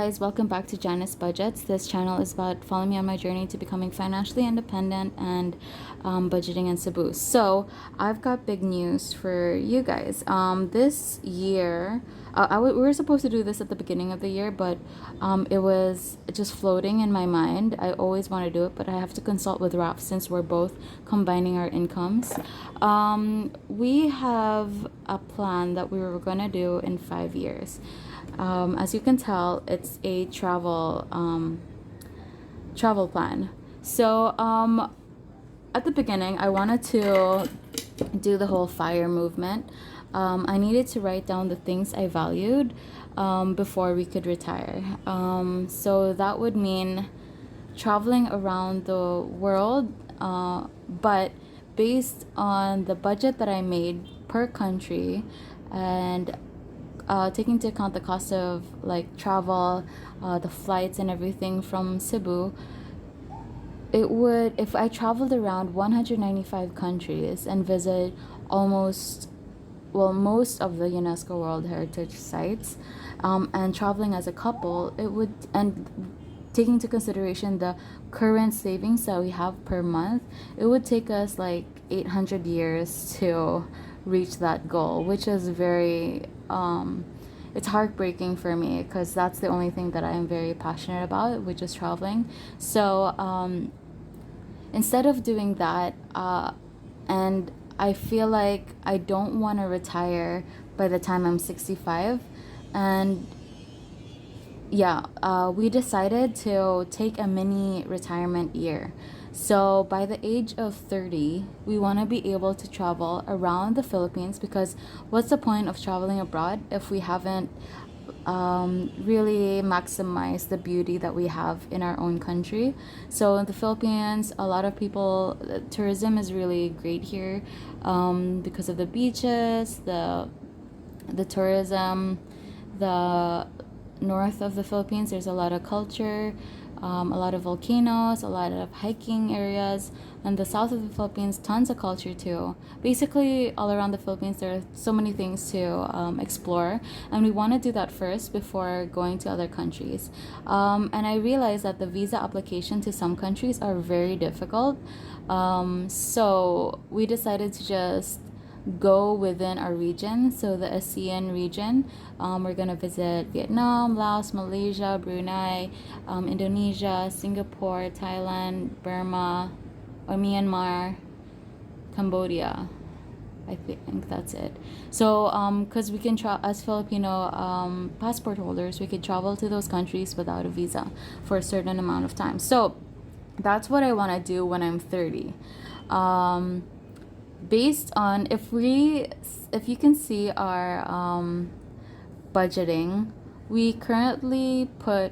Guys, welcome back to Janice Budgets. This channel is about following me on my journey to becoming financially independent and budgeting in Cebu. So I've got big news for you guys. This year, we were supposed to do this at the beginning of the year, but it was just floating in my mind. I always want to do it, but I have to consult with Raf since we're both combining our incomes. We have a plan that we were going to do in 5 years. As you can tell, it's a travel plan. So at the beginning, I wanted to do the whole fire movement. I needed to write down the things I valued before we could retire. So that would mean traveling around the world, but based on the budget that I made per country and taking into account the cost of like travel, the flights and everything from Cebu, it would, if I traveled around 195 countries and visit most of the UNESCO World Heritage Sites, and traveling as a couple, it would, and taking into consideration the current savings that we have per month, it would take us like 800 years to reach that goal, which is very it's heartbreaking for me because that's the only thing that I'm very passionate about, which is traveling. So instead of doing that, and I feel like I don't want to retire by the time I'm 65, and we decided to take a mini retirement year. So by the age of 30, we want to be able to travel around the Philippines, because what's the point of traveling abroad if we haven't really maximized the beauty that we have in our own country? So in the Philippines, a lot of people, tourism is really great here because of the beaches, the tourism, the north of the Philippines, there's a lot of culture, a lot of volcanoes, a lot of hiking areas, and the south of the Philippines, tons of culture too. Basically, all around the Philippines, there are so many things to explore, and we want to do that first before going to other countries. And I realized that the visa application to some countries are very difficult, so we decided to just go within our region. So the ASEAN region, we're gonna visit Vietnam, Laos, Malaysia, Brunei, Indonesia, Singapore, Thailand, Burma, or Myanmar, Cambodia. I think that's it. So because we can as Filipino passport holders, we could travel to those countries without a visa for a certain amount of time. So that's what I want to do when I'm 30. Based on, if you can see our budgeting, we currently put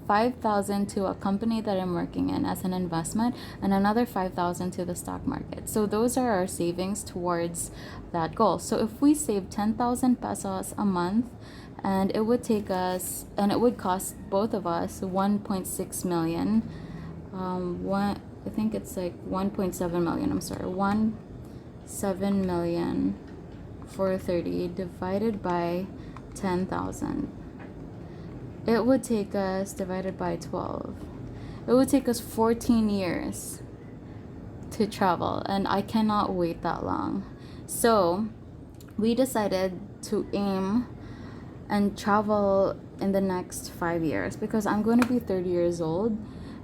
5,000 to a company that I'm working in as an investment, and another 5,000 to the stock market. So those are our savings towards that goal. So if we save 10,000 pesos a month, and it would take us, and it would cost both of us 1.6 million. I think it's like 1.7 million. I'm sorry, 7 million for 30 divided by 10,000. It would take us, divided by 12, it would take us 14 years to travel, and I cannot wait that long. So we decided to aim and travel in the next 5 years, because I'm going to be 30 years old,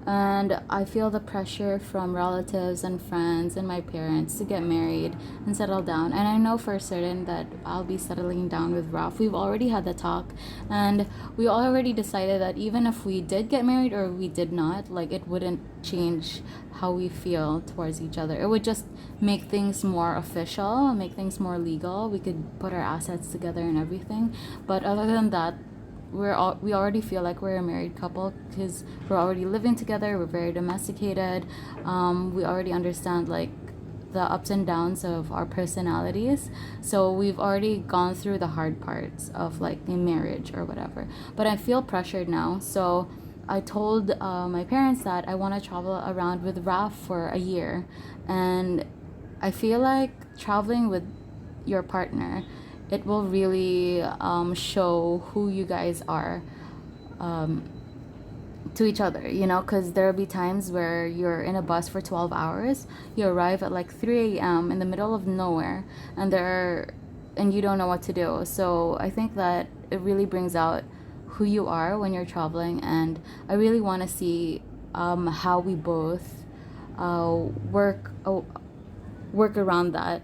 and I feel the pressure from relatives and friends and my parents to get married and settle down. And I know for certain that I'll be settling down with Ralph. We've already had the talk, and we already decided that even if we did get married or we did not, like, it wouldn't change how we feel towards each other. It would just make things more official, make things more legal. We could put our assets together and everything. But other than that, we already feel like we're a married couple, because we're already living together. We're very domesticated. We already understand like the ups and downs of our personalities. So we've already gone through the hard parts of like a marriage or whatever. But I feel pressured now. So I told my parents that I want to travel around with Raf for a year, and I feel like traveling with your partner, it will really show who you guys are to each other, you know, because there'll be times where you're in a bus for 12 hours, you arrive at like 3 a.m. in the middle of nowhere, and you don't know what to do. So I think that it really brings out who you are when you're traveling, and I really want to see how we both uh, work work around that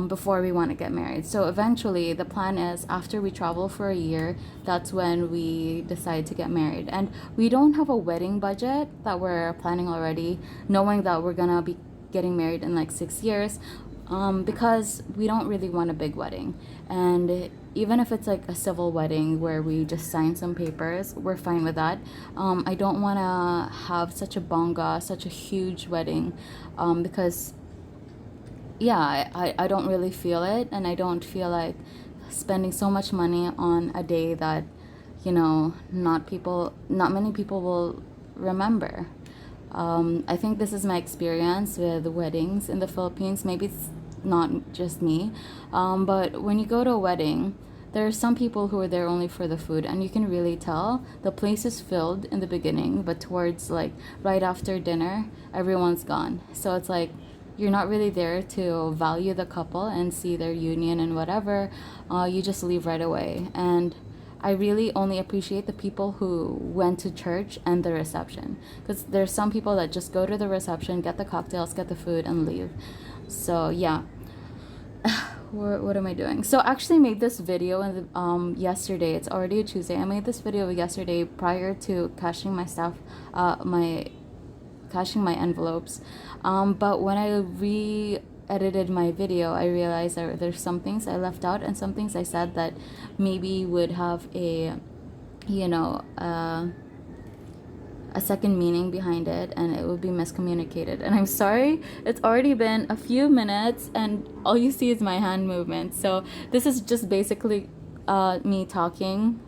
before we want to get married. So eventually, the plan is after we travel for a year, that's when we decide to get married. And we don't have a wedding budget that we're planning already, knowing that we're gonna be getting married in like 6 years, because we don't really want a big wedding. And even if it's like a civil wedding where we just sign some papers, we're fine with that. I don't want to have such a bonga, such a huge wedding, because yeah, I don't really feel it, and I don't feel like spending so much money on a day that, you know, not many people will remember. I think this is my experience with weddings in the Philippines. Maybe it's not just me, but when you go to a wedding, there are some people who are there only for the food, and you can really tell the place is filled in the beginning, but towards like right after dinner, everyone's gone. So it's like you're not really there to value the couple and see their union and whatever. You just leave right away. And I really only appreciate the people who went to church and the reception, because there's some people that just go to the reception, get the cocktails, get the food, and leave. So yeah. What am I doing? So I actually made this video yesterday. It's already a Tuesday. I made this video yesterday prior to cashing my stuff, cashing my envelopes. But when I re-edited my video, I realized that there's some things I left out and some things I said that maybe would have you know, a second meaning behind it, and it would be miscommunicated. And I'm sorry, it's already been a few minutes and all you see is my hand movement. So this is just basically me talking,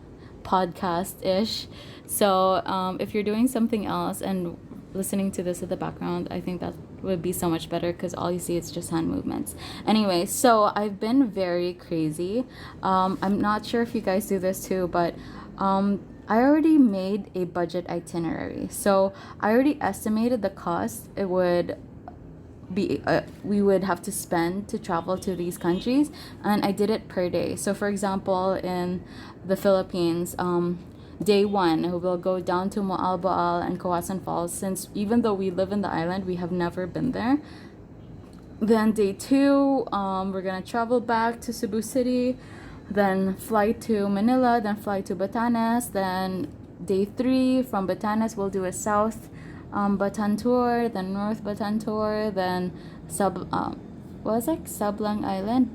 podcast-ish. So if you're doing something else and listening to this in the background, I think that would be so much better, because all you see is just hand movements. Anyway, so I've been very crazy. I'm not sure if you guys do this too, but I already made a budget itinerary. So I already estimated the cost it would be we would have to spend to travel to these countries, and I did it per day. So for example, in the Philippines, day one we'll go down to Moalboal and Kawasan Falls, since even though we live in the island, we have never been there. Then day two, we're gonna travel back to Cebu City, then fly to Manila, then fly to Batanes. Then day three, from Batanes we'll do a south Batan tour, then north Batan tour, then Sablang Island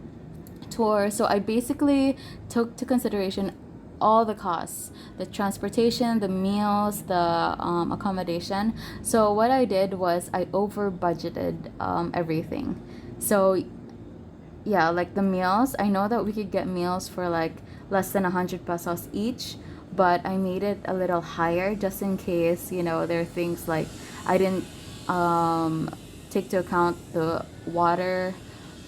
tour. So I basically took to consideration all the costs, the transportation, the meals, the accommodation. So what I did was I over budgeted everything. So yeah, like the meals, I know that we could get meals for like less than 100 pesos each, but I made it a little higher just in case, you know, there are things like I didn't take to account the water,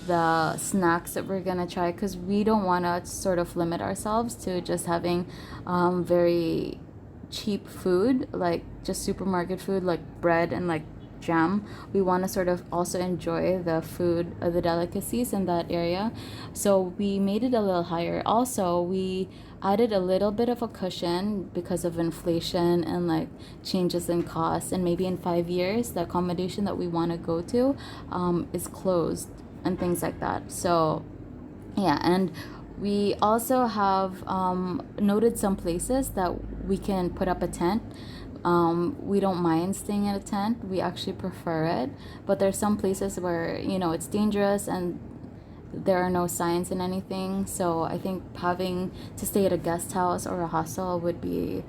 the snacks that we're gonna try, because we don't want to sort of limit ourselves to just having very cheap food, like just supermarket food like bread and like jam. We want to sort of also enjoy the food, the delicacies in that area. So we made it a little higher. Also, we added a little bit of a cushion because of inflation and like changes in costs, and maybe in 5 years the accommodation that we want to go to is closed and things like that. So yeah, and we also have noted some places that we can put up a tent. We don't mind staying in a tent. We actually prefer it. But there's some places where, you know, it's dangerous and there are no signs in anything. So I think having to stay at a guest house or a hostel would be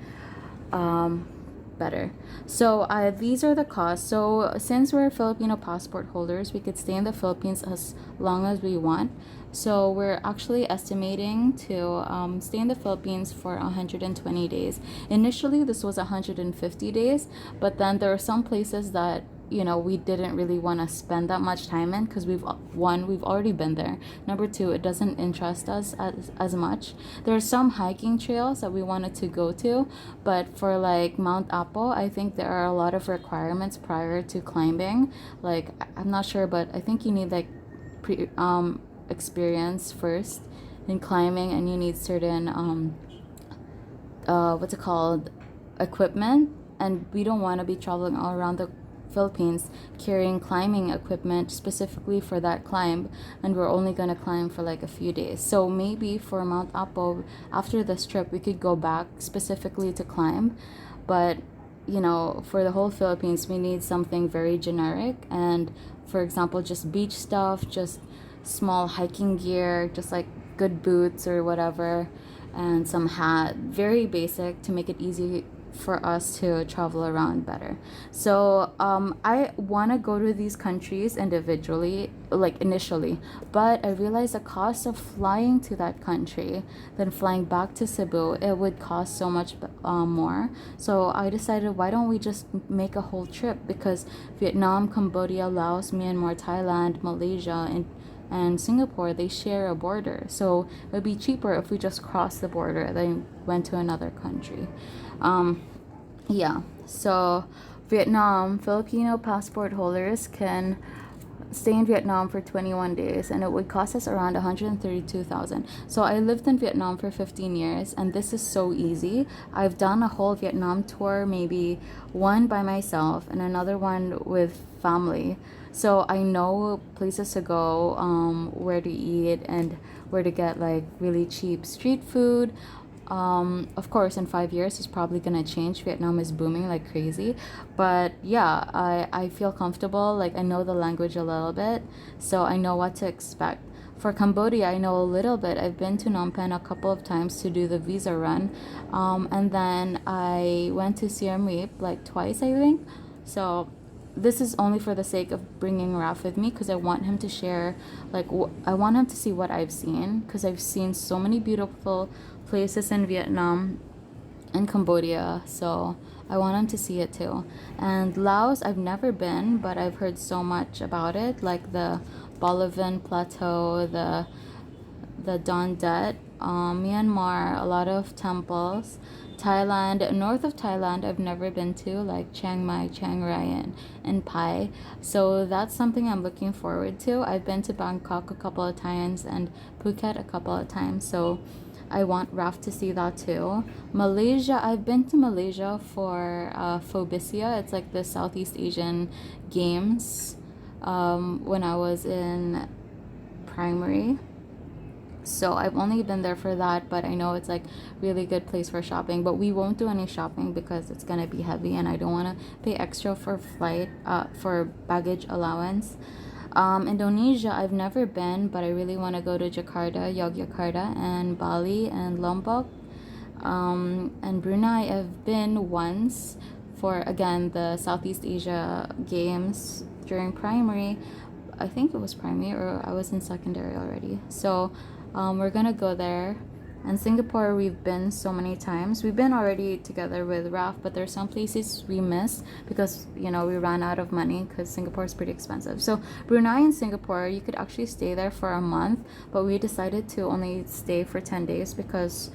better. So these are the costs. So since we're Filipino passport holders, we could stay in the Philippines as long as we want. So we're actually estimating to stay in the Philippines for 120 days. Initially, this was 150 days, but then there are some places that we didn't really want to spend that much time in, because we've already been there. Number two, it doesn't interest us as much. There are some hiking trails that we wanted to go to, but for like Mount Apo, I think there are a lot of requirements prior to climbing. Like, I'm not sure, but I think you need like experience first in climbing, and you need certain what's it called, equipment, and we don't want to be traveling all around the Philippines carrying climbing equipment specifically for that climb, and we're only going to climb for like a few days. So maybe for Mount Apo, after this trip, we could go back specifically to climb. But for the whole Philippines, we need something very generic, and for example, just beach stuff, just small hiking gear, just like good boots or whatever, and some hat, very basic, to make it easy for us to travel around better. So I want to go to these countries individually, like initially, but I realized the cost of flying to that country, then flying back to Cebu, it would cost so much more. So I decided, why don't we just make a whole trip? Because Vietnam, Cambodia, Laos, Myanmar, Thailand, Malaysia, and Singapore, they share a border. So it would be cheaper if we just crossed the border than went to another country. Yeah, so Vietnam, Filipino passport holders can stay in Vietnam for 21 days, and it would cost us around 132,000. So I lived in Vietnam for 15 years, and this is so easy. I've done a whole Vietnam tour, maybe one by myself and another one with family. So I know places to go, where to eat, and where to get like really cheap street food. Of course, in 5 years, it's probably gonna change. Vietnam is booming like crazy, but yeah, I feel comfortable. Like, I know the language a little bit, so I know what to expect. For Cambodia, I know a little bit. I've been to Phnom Penh a couple of times to do the visa run, and then I went to Siem Reap like twice, I think. So this is only for the sake of bringing Raf with me, because I want him to share, like, I want him to see what I've seen, because I've seen so many beautiful places in Vietnam and Cambodia, so I want him to see it too. And Laos, I've never been, but I've heard so much about it, like the Bolivian Plateau, the Don Det, Myanmar, a lot of temples. Thailand, north of Thailand, I've never been to, like Chiang Mai, Chiang Rai, and Pai. So that's something I'm looking forward to. I've been to Bangkok a couple of times and Phuket a couple of times, so I want Raf to see that too. Malaysia, I've been to Malaysia for Phobisia. It's like the Southeast Asian Games, when I was in primary. So I've only been there for that, but I know it's like really good place for shopping. But we won't do any shopping because it's gonna be heavy, and I don't want to pay extra for for baggage allowance. Indonesia, I've never been, but I really want to go to Jakarta, Yogyakarta, and Bali and Lombok. And Brunei, I've been once for, again, the Southeast Asia Games during primary. I think it was primary, or I was in secondary already. So we're gonna go there. And Singapore, we've been so many times. We've been already together with Raf, but there's some places we missed because, we ran out of money, because Singapore is pretty expensive. So Brunei and Singapore, you could actually stay there for a month, but we decided to only stay for 10 days because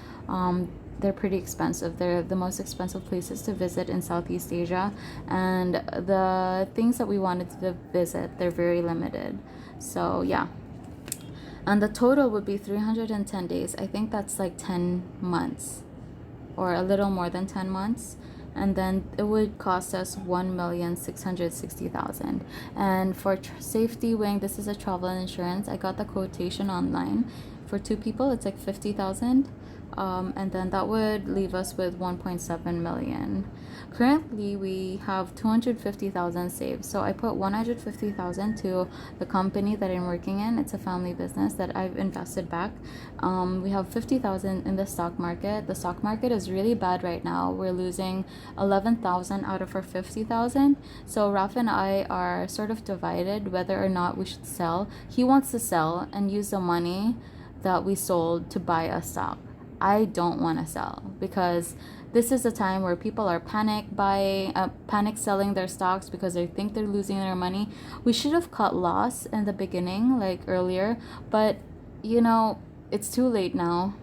they're pretty expensive. They're the most expensive places to visit in Southeast Asia, and the things that we wanted to visit, they're very limited. So yeah. And the total would be 310 days. I think that's like 10 months or a little more than 10 months. And then it would cost us 1,660,000. And for safety wing, this is a travel insurance. I got the quotation online. For 2 people, it's like 50,000. And then that would leave us with 1.7 million. Currently, we have 250,000 saved. So I put 150,000 to the company that I'm working in. It's a family business that I've invested back. We have 50,000 in the stock market. The stock market is really bad right now. We're losing 11,000 out of our 50,000. So Raf and I are sort of divided whether or not we should sell. He wants to sell and use the money that we sold to buy a stock. I don't want to sell because this is a time where people are panic selling their stocks because they think they're losing their money. We should have cut loss in the beginning, like earlier, but you know, it's too late now.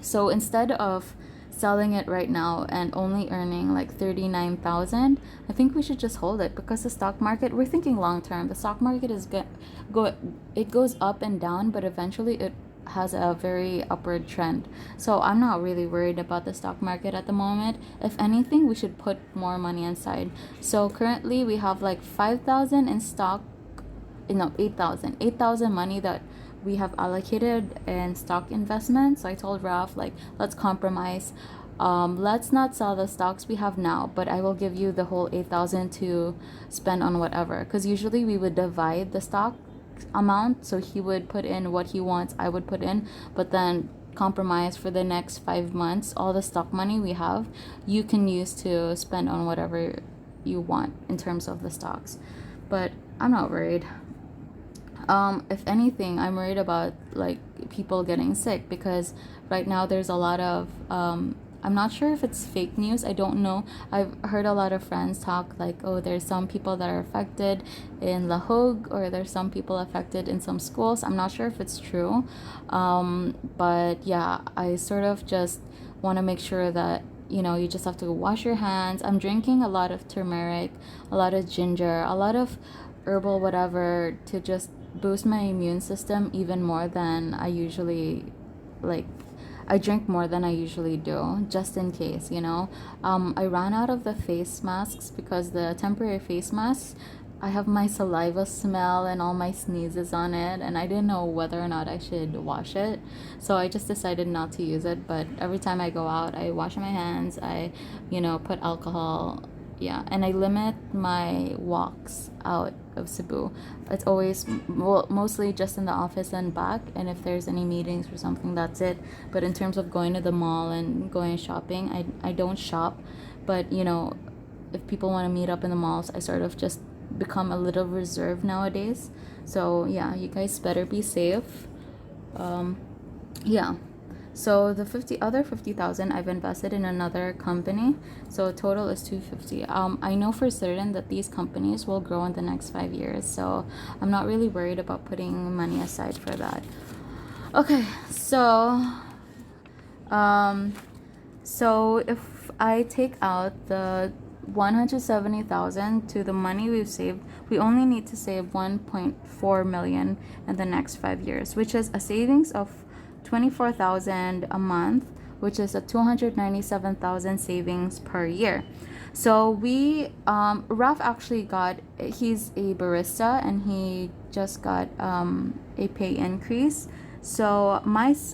So instead of selling it right now and only earning like 39,000, I think we should just hold it because the stock market, we're thinking long term. The stock market is go it goes up and down, but eventually it has a very upward trend. So I'm not really worried about the stock market at the moment. If anything, we should put more money inside. So currently we have like 5,000 in stock, no, 8,000 money that we have allocated in stock investments. So I told Ralph, like, let's compromise. Let's not sell the stocks we have now, but I will give you the whole 8,000 to spend on whatever. Because usually we would divide the stock amount. So he would put in what he wants, I would put in, but then compromise for the next 5 months. All the stock money we have, you can use to spend on whatever you want in terms of the stocks. But I'm not worried. If anything, I'm worried about like people getting sick because right now there's a lot of I'm not sure if it's fake news. I don't know. I've heard a lot of friends talk like, oh, there's some people that are affected in La Hogue, or there's some people affected in some schools. I'm not sure if it's true. But yeah, I sort of just want to make sure that you just have to wash your hands. I'm drinking a lot of turmeric, a lot of ginger, a lot of herbal whatever to just boost my immune system even more than I usually like. I drink more than I usually do, just in case. I ran out of the face masks because the temporary face masks, I have my saliva smell and all my sneezes on it, and I didn't know whether or not I should wash it. So I just decided not to use it, but every time I go out, I wash my hands, put alcohol, yeah, and I limit my walks out of Cebu. It's always mostly just in the office and back, and if there's any meetings or something, that's it. But in terms of going to the mall and going shopping, I don't shop. But if people want to meet up in the malls, I sort of just become a little reserved nowadays. So yeah, you guys better be safe. Yeah. So the 50,000 I've invested in another company. So total is 250. I know for certain that these companies will grow in the next 5 years. So I'm not really worried about putting money aside for that. Okay, so if I take out the 170,000 to the money we've saved, we only need to save 1.4 million in the next 5 years, which is a savings of 24,000 a month, which is a 297,000 savings per year. So Ralph actually he's a barista and he just got a pay increase. So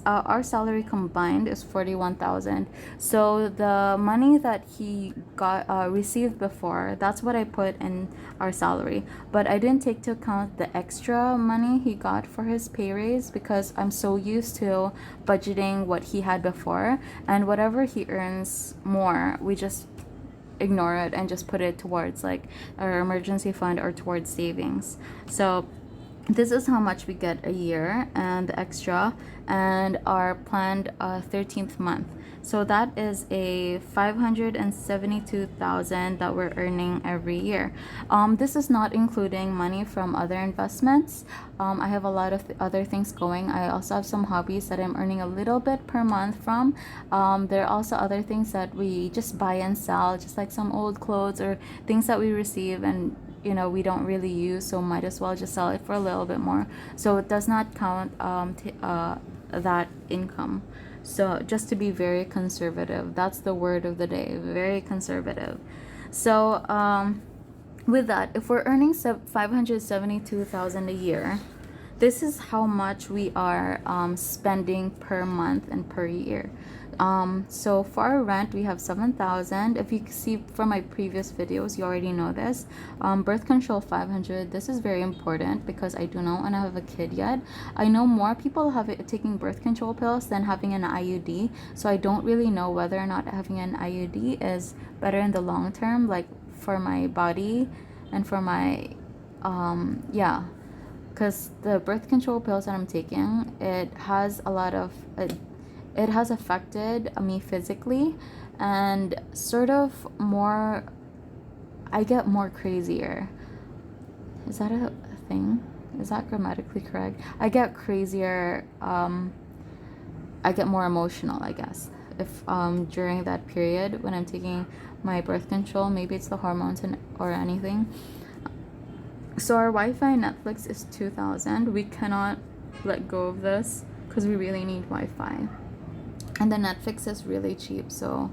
our salary combined is 41,000. So the money that he got received before, that's what I put in our salary. But I didn't take into account the extra money he got for his pay raise because I'm so used to budgeting what he had before, and whatever he earns more, we just ignore it and just put it towards like our emergency fund or towards savings. So this is how much we get a year and the extra and our planned 13th month. So that is a 572,000 that we're earning every year. This is not including money from other investments. I have a lot of other things going. I also have some hobbies that I'm earning a little bit per month from. There are also other things that we just buy and sell, just like some old clothes or things that we receive and we don't really use, so might as well just sell it for a little bit more. So it does not count that income. So just to be very conservative, that's the word of the day, very conservative. So with that, if we're earning 572,000 a year, this is how much we are spending per month and per year. So for our rent, we have 7,000. If you see from my previous videos, you already know this. Birth control 500. This is very important because I do not want to have a kid yet. I know more people taking birth control pills than having an IUD. So I don't really know whether or not having an IUD is better in the long term, like for my body and for my because the birth control pills that I'm taking, it has affected me physically, and sort of more, I get more crazier. Is that a thing? Is that grammatically correct? I get crazier. I get more emotional, I guess. If during that period when I'm taking my birth control, maybe it's the hormones or anything. So our Wi-Fi and Netflix is 2,000. We cannot let go of this because we really need Wi-Fi. And the Netflix is really cheap, so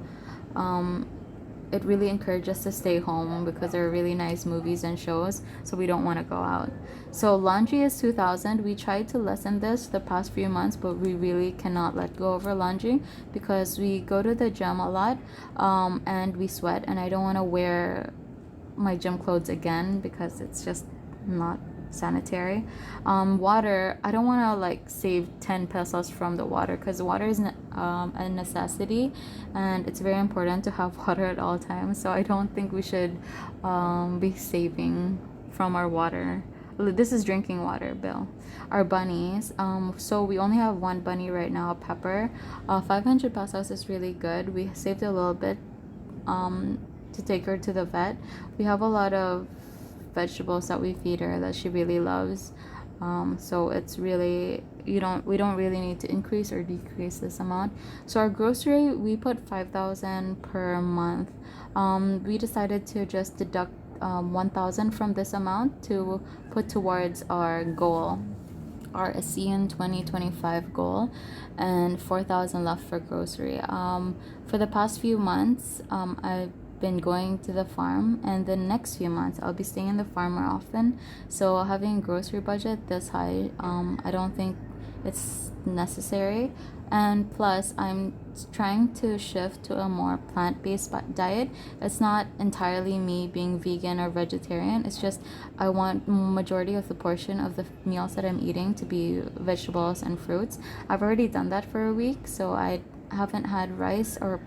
um, it really encourages us to stay home because there are really nice movies and shows, so we don't want to go out. So laundry is 2,000. We tried to lessen this the past few months, but we really cannot let go of our laundry because we go to the gym a lot, and we sweat, and I don't want to wear my gym clothes again because it's just not sanitary. Water, I don't want to like save 10 pesos from the water because water is a necessity, and it's very important to have water at all times, so I don't think we should be saving from our water. This is drinking water bill. Our bunnies, so we only have one bunny right now, Pepper. 500 pesos is really good. We saved a little bit to take her to the vet. We have a lot of vegetables that we feed her that she really loves. So it's really, we don't really need to increase or decrease this amount. So our grocery, we put 5,000 per month. We decided to just deduct 1,000 from this amount to put towards our goal, our ASEAN 2025 goal, and 4,000 left for grocery. For the past few months, I've been going to the farm, and the next few months I'll be staying in the farm more often. So having a grocery budget this high, I don't think it's necessary. And plus, I'm trying to shift to a more plant-based diet. It's not entirely me being vegan or vegetarian. It's just I want majority of the portion of the meals that I'm eating to be vegetables and fruits. I've already done that for a week, so I haven't had rice or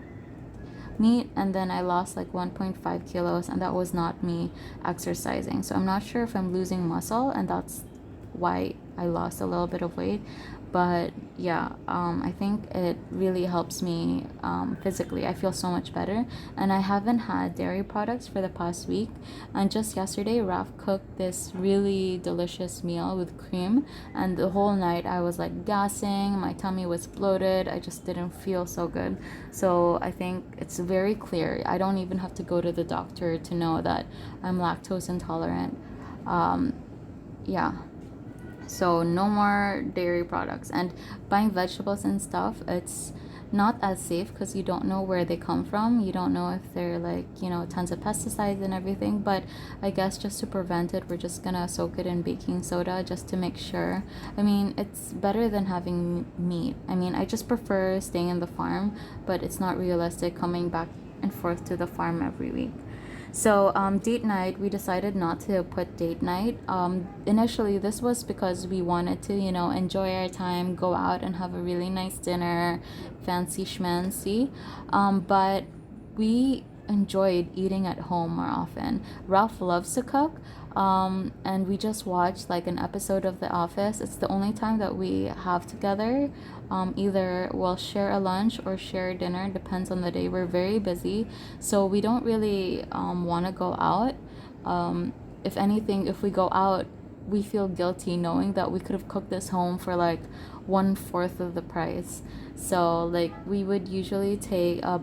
meat, and then I lost like 1.5 kilos, and that was not me exercising. So I'm not sure if I'm losing muscle, and that's why I lost a little bit of weight. But yeah, I think it really helps me physically. I feel so much better, and I haven't had dairy products for the past week. And just yesterday, Raf cooked this really delicious meal with cream, and the whole night I was like gassing, my tummy was bloated, I just didn't feel so good. So I think it's very clear. I don't even have to go to the doctor to know that I'm lactose intolerant. Yeah, so no more dairy products. And buying vegetables and stuff, it's not as safe because you don't know where they come from. You don't know if they're like, tons of pesticides and everything. But I guess just to prevent it, we're just gonna soak it in baking soda just to make sure. I mean, it's better than having meat. I mean, I just prefer staying in the farm, but it's not realistic coming back and forth to the farm every week. So date night, we decided not to put date night. Initially, this was because we wanted to, enjoy our time, go out and have a really nice dinner, fancy schmancy. But we enjoyed eating at home more often. Ralph loves to cook, and we just watched like an episode of The Office. It's the only time that we have together. Either we'll share a lunch or share dinner, depends on the day. We're very busy, so we don't really want to go out. If anything, if we go out, we feel guilty knowing that we could have cooked this home for like 1/4 of the price. So like we would usually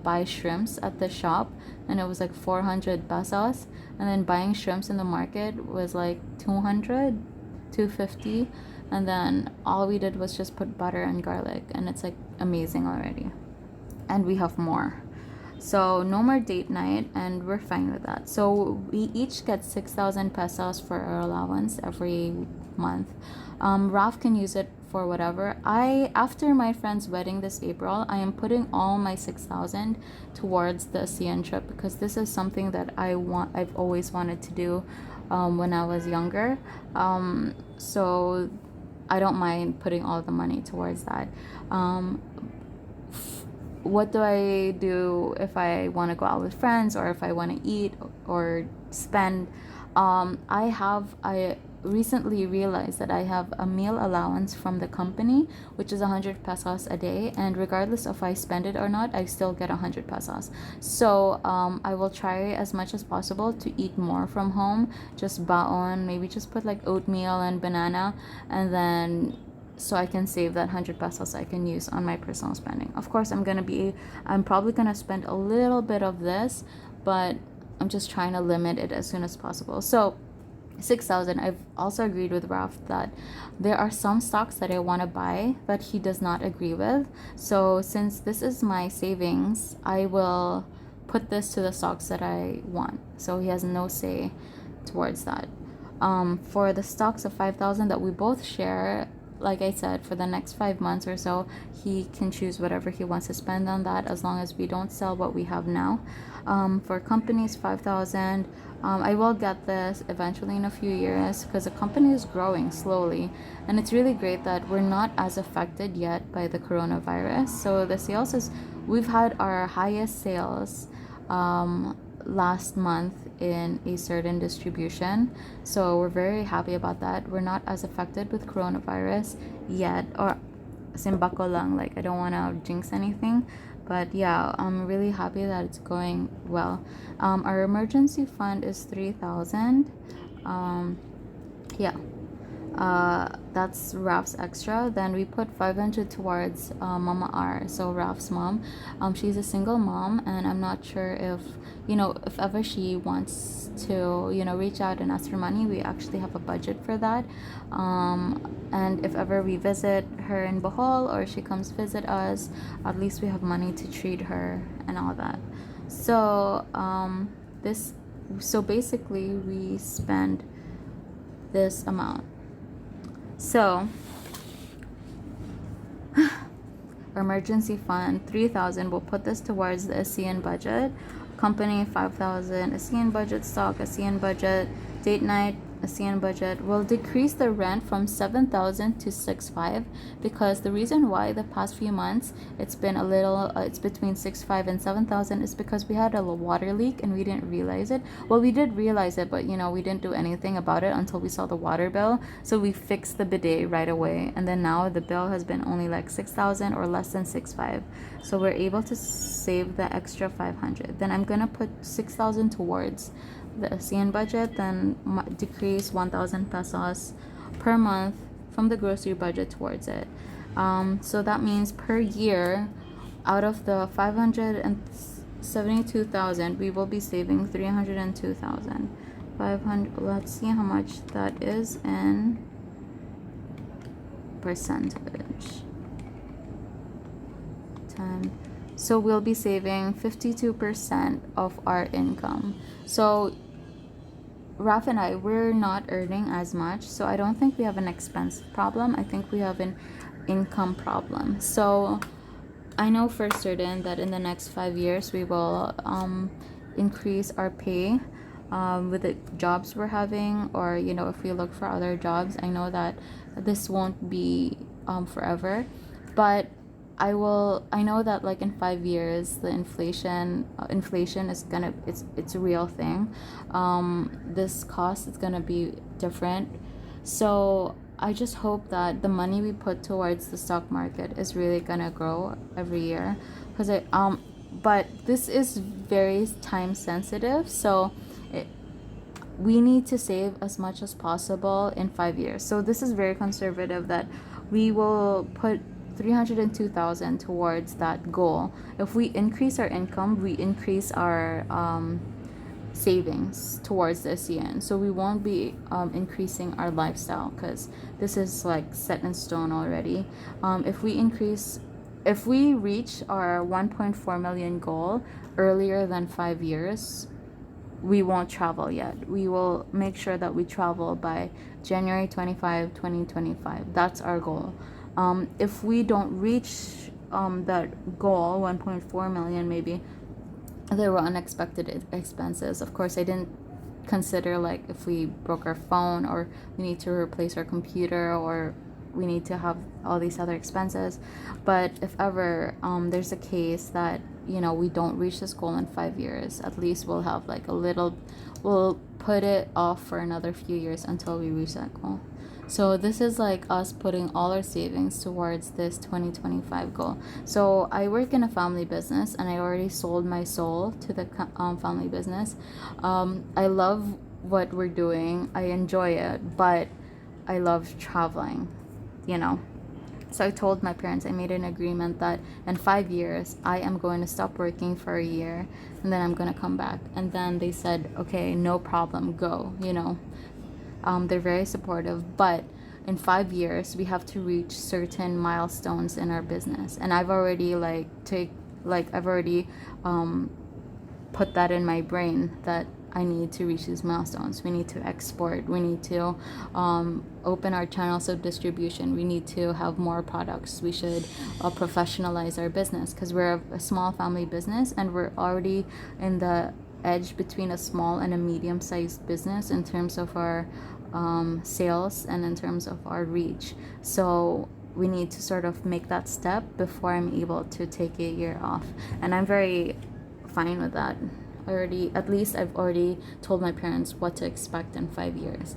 buy shrimps at the shop, and it was like 400 pesos, and then buying shrimps in the market was like 200, 250, and then all we did was just put butter and garlic, and it's like amazing already. And we have more. So no more date night, and we're fine with that. So we each get 6,000 pesos for our allowance every month. Ralph can use it for whatever. After my friend's wedding this April, I am putting all my 6,000 towards the ASEAN trip because this is something that I've always wanted to do when I was younger. So I don't mind putting all the money towards that. What do I do if I want to go out with friends or if I want to eat or spend? I recently realized that I have a meal allowance from the company, which is 100 pesos a day, and regardless if I spend it or not, I still get 100 pesos. So I will try as much as possible to eat more from home, just baon, maybe just put like oatmeal and banana, and then so I can save that 100 pesos I can use on my personal spending. Of course, I'm probably gonna spend a little bit of this, but I'm just trying to limit it as soon as possible. So 6,000. I've also agreed with Ralph that there are some stocks that I want to buy that he does not agree with. So since this is my savings, I will put this to the stocks that I want. So he has no say towards that. For the stocks of 5,000 that we both share, like I said, for the next 5 months or so, he can choose whatever he wants to spend on that as long as we don't sell what we have now. For companies, 5,000. I will get this eventually in a few years because the company is growing slowly, and it's really great that we're not as affected yet by the coronavirus. So the sales is we've had our highest sales last month in a certain distribution, so we're very happy about that. We're not as affected with coronavirus yet, or simbako lang, like I don't want to jinx anything, but yeah, I'm really happy that it's going well. Our emergency fund is 3,000. Yeah, that's Ralph's extra. Then we put 500 towards Mama R, so Ralph's mom. She's a single mom, and I'm not sure if if ever she wants to reach out and ask for money. We actually have a budget for that. And if ever we visit her in Bohol or she comes visit us, at least we have money to treat her and all that. So this so basically we spend this amount. So emergency fund 3,000. We'll put this towards the ASEAN budget. Company 5,000. ASEAN budget stock, ASEAN budget, date night, ASEAN budget. We'll decrease the rent from 7,000 to 6,500 because the reason why the past few months it's been a little it's between 6,500 and 7,000 is because we had a water leak and we didn't realize it. Well, we did realize it, but we didn't do anything about it until we saw the water bill. So we fixed the bidet right away, and then now the bill has been only like 6,000 or less than 6,500. So we're able to save the extra 500. Then I'm gonna put 6,000 towards the ASEAN budget, then decrease 1,000 pesos per month from the grocery budget towards it. So that means per year, out of the 572,000, we will be saving 302,000. 500. Let's see how much that is in percentage. 10. So we'll be saving 52% of our income. So Raf and we're not earning as much, so I don't think we have an expense problem. I think we have an income problem. So I know for certain that in the next 5 years we will increase our pay with the jobs we're having, or if we look for other jobs. I know that this won't be forever, but I know that like in 5 years the inflation is gonna it's a real thing. This cost is gonna be different. So I just hope that the money we put towards the stock market is really gonna grow every year, because but this is very time sensitive, so we need to save as much as possible in 5 years. So this is very conservative, that we will put 302,000 towards that goal. If we increase our income, we increase our savings towards the ASEAN. So we won't be increasing our lifestyle, because this is like set in stone already. If we reach our 1.4 million goal earlier than 5 years, we won't travel yet. We will make sure that we travel by January 25, 2025. That's our goal. If we don't reach that goal, 1.4 million, maybe there were unexpected expenses. Of course, I didn't consider like if we broke our phone, or we need to replace our computer, or we need to have all these other expenses. But if ever there's a case that we don't reach this goal in 5 years, at least we'll have like a little, we'll put it off for another few years until we reach that goal. So this is like us putting all our savings towards this 2025 goal. So I work in a family business, and I already sold my soul to the family business. I love what we're doing. I enjoy it, but I love traveling, you know. So I told my parents, I made an agreement that in 5 years, I am going to stop working for a year, and then I'm going to come back. And then they said, okay, no problem, go. They're very supportive, but in 5 years, we have to reach certain milestones in our business. And I've already I've already put that in my brain that I need to reach these milestones. We need to export. We need to open our channels of distribution. We need to have more products. We should professionalize our business, because we're a small family business, and we're already in the edge between a small and a medium-sized business in terms of our sales and in terms of our reach. So we need to sort of make that step before I'm able to take a year off, and I'm very fine with that. At least I've already told my parents what to expect in 5 years.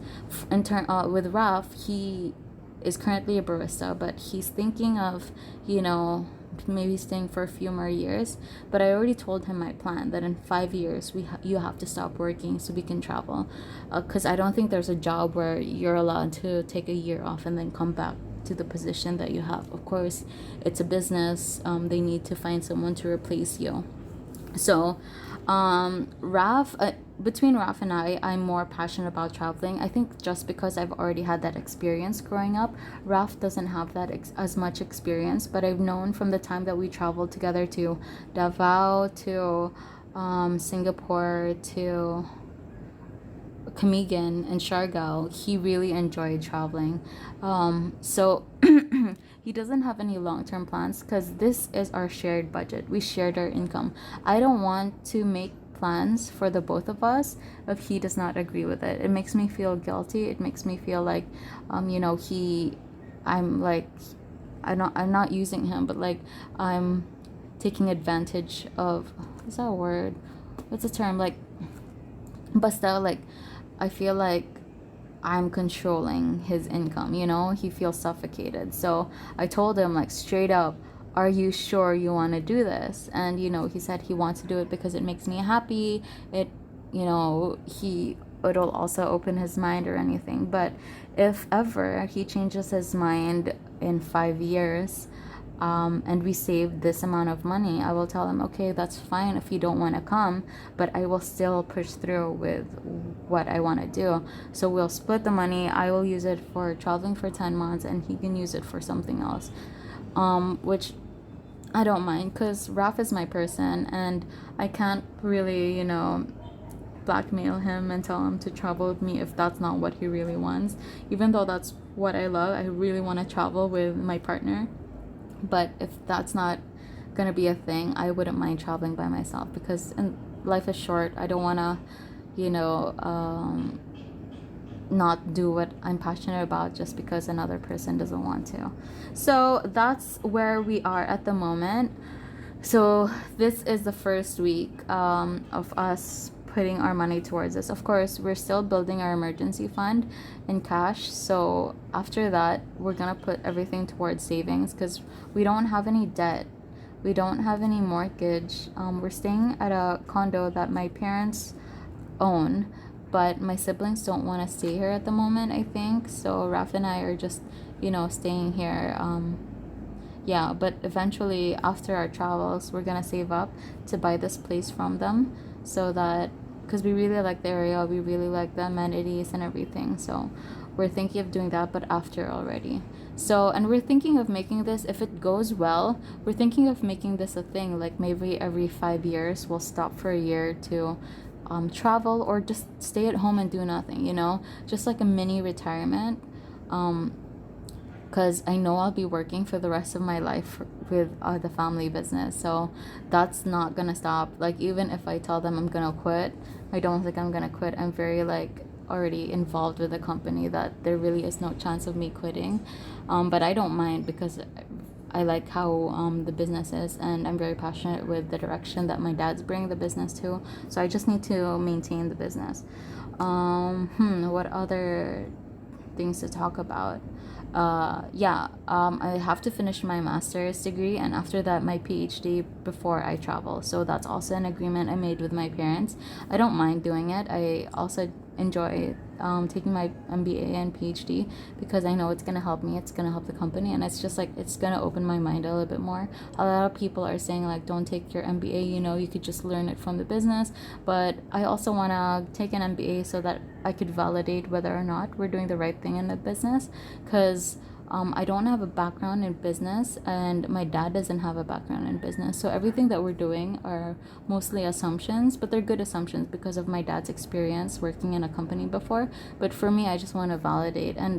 With Raf, he is currently a barista, but he's thinking of, maybe staying for a few more years. But I already told him my plan that in 5 years you have to stop working so we can travel, because I don't think there's a job where you're allowed to take a year off and then come back to the position that you have. Of course, it's a business. They need to find someone to replace you. So between Raf and I'm more passionate about traveling. I think just because I've already had that experience growing up. Raf doesn't have that as much experience, but I've known from the time that we traveled together to Davao, to Singapore, to Camiguin and Siargao, he really enjoyed traveling. So he doesn't have any long-term plans, because this is our shared budget. We shared our income. I don't want to make plans for the both of us if he does not agree with it. It makes me feel guilty. It makes me feel like, I'm not using him, but like I'm taking advantage of, is that a word? What's the term? Like, basta, like, I feel like I'm controlling his income, he feels suffocated. So I told him, like, straight up, are you sure you want to do this? And he said he wants to do it because it makes me happy. It'll also open his mind or anything. But if ever he changes his mind in 5 years, and we save this amount of money, I will tell him, okay, that's fine if you don't want to come, but I will still push through with what I want to do. So we'll split the money. I will use it for traveling for 10 months, and he can use it for something else, which I don't mind, because Raf is my person, and I can't really, blackmail him and tell him to travel with me if that's not what he really wants. Even though that's what I love, I really want to travel with my partner. But if that's not gonna be a thing, I wouldn't mind traveling by myself, because life is short. I don't want to, not do what I'm passionate about just because another person doesn't want to. So that's where we are at the moment. So this is the first week of us putting our money towards this. Of course, we're still building our emergency fund in cash. So after that, we're gonna put everything towards savings, because we don't have any debt. We don't have any mortgage. We're staying at a condo that my parents own, but my siblings don't want to stay here at the moment, I think. So Raf and I are just, staying here. Yeah, but eventually after our travels, we're gonna save up to buy this place from them, so that, because we really like the area, we really like the amenities and everything. So we're thinking of doing that, but after already. So, and we're thinking of making this, if it goes well, we're thinking of making this a thing. Like maybe every 5 years, we'll stop for a year to travel, or just stay at home and do nothing, just like a mini retirement. Because I know I'll be working for the rest of my life with the family business. So that's not going to stop. Like, even if I tell them I'm going to quit, I don't think I'm going to quit. I'm very, already involved with the company that there really is no chance of me quitting. But I don't mind, because I like how the business is, and I'm very passionate with the direction that my dad's bringing the business to. So I just need to maintain the business. What other things to talk about? I have to finish my master's degree, and after that, my PhD before I travel. So that's also an agreement I made with my parents. I don't mind doing it. I also enjoy taking my MBA and PhD because I know it's gonna help me. It's gonna help the company, and it's just like it's gonna open my mind a little bit more. A lot of people are saying like, don't take your MBA. You could just learn it from the business. But I also wanna take an MBA so that I could validate whether or not we're doing the right thing in the business, because I don't have a background in business, and my dad doesn't have a background in business. So everything that we're doing are mostly assumptions, but they're good assumptions because of my dad's experience working in a company before. But for me, I just want to validate. And